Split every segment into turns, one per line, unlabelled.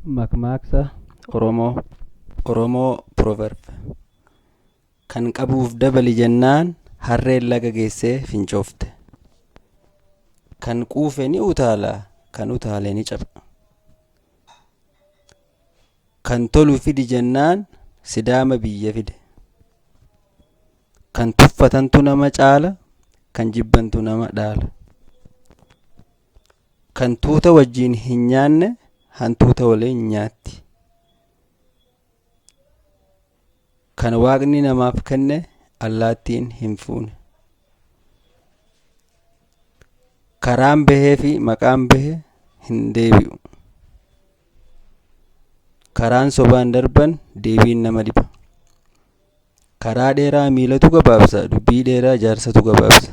Makmaaksa Oromoo Proverb. Kan qabuuf dabali jennaan harreen laga geessee fincoofte. Kan quufe ni utaala, kan utaale ni caba. Kan tolu fidi jennaan sidaama biyya fide. Kan tuffatantu nama caala, kan jibbantu nama dhaala. Kan tuuta wajjin hin nyaanne hantuuta waliin nyaatti. Kan waaqni namaaf kenne allaattiin hin fuune. Karaan bahee fi maqaan bahe hin deebi'u. Karaan sobaan darban deebiin nama dhiba. Karaa dheeraa miilatu gabaabsa, dubbii dheeraa jaarsatu gabaabsa.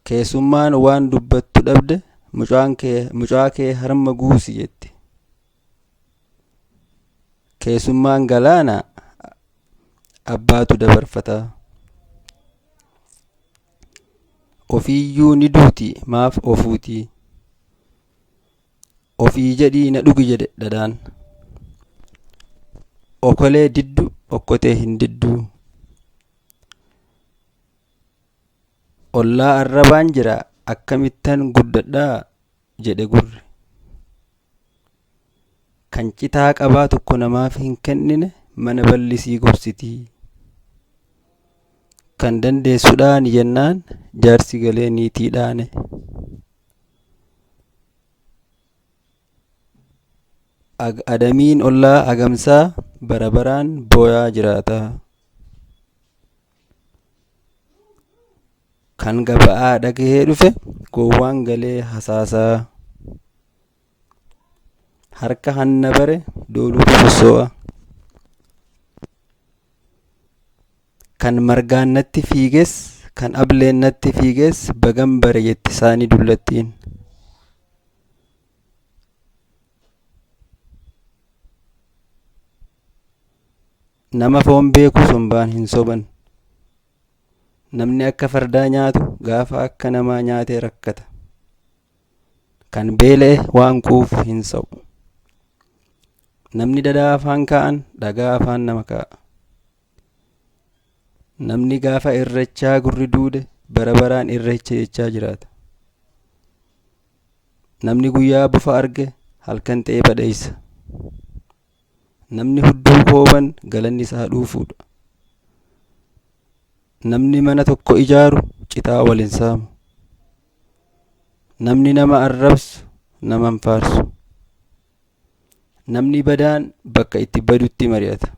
Keessummaan waan dubbattu dhabde mucaa kee harma guusi jetti. Keessummaan galaana abbaatu dabarfata. Ofiiyyuu ni duuti maaf ofuuti. Ofii jedhii na dhugi jedhe dhadhaan. Okolee diddu okkotee hin didduu. Ollaa arrabaan jira akkamittan guddadhaa jedhe gurri. Kan citaa qabaa tokko namaaf hin kennine mana ballisii gorsitii. Kan dandeessuudhaan jennaan jaarsi galee niitii dhaane. Adamiin ollaa agamsaa bara baraan booyaa jiraata. Kan gaba'aa dhagahee dhufe gowwaan galee hasaasaa. Harka hanna bare dooluutu soso'a. Kan margaan natti fiiges kan ableen natti fiiges bagan bare yetti isaanii dullattiin. Nama foon beeku sombaan hin soban. Namni akka fardaa nyaatu gaafa akka namaa nyaatee rakkata. Kan beela'e waan quufu hin sa'u. Namni dadaa afaan kaa'an dhagaa afaan nama kaa'a. Namni gaafa irrechaa gurri duude bara baraan irrecha jechaa jiraata. Namni guyyaa bufa arge halkan ta'ee badheessa. Namni hudduu kooban galanni isaa dhuufuudha. Namni mana tokko ijaaru citaa waliin saamu. Namni nama arrabsu nama hin faarsu. Namni badaan bakka itti badutti mari'ata.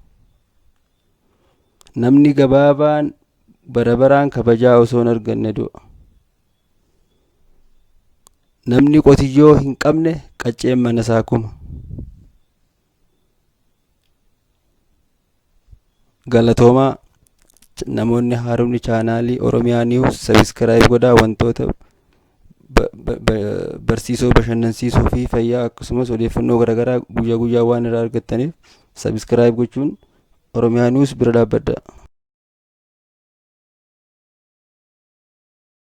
Namni gabaabaan bara baraan kabajaa osoo hin arganne du'a. Namni qotiyyoo hin qabne qacceen mana isaa kuma. Galatoomaa namoonni haaromni chaanaalii Oromiyaa Niwus sabiskiraayib godhaa. Wantoota barsiisoo bashannansiisoo fi fayyaa akkasumas odeeffannoo garaagaraa guyyaa guyyaa waan irraa argattaniif sabiskiraayib gochuun Oromiyaa Niwus bira dhaabbadhaa.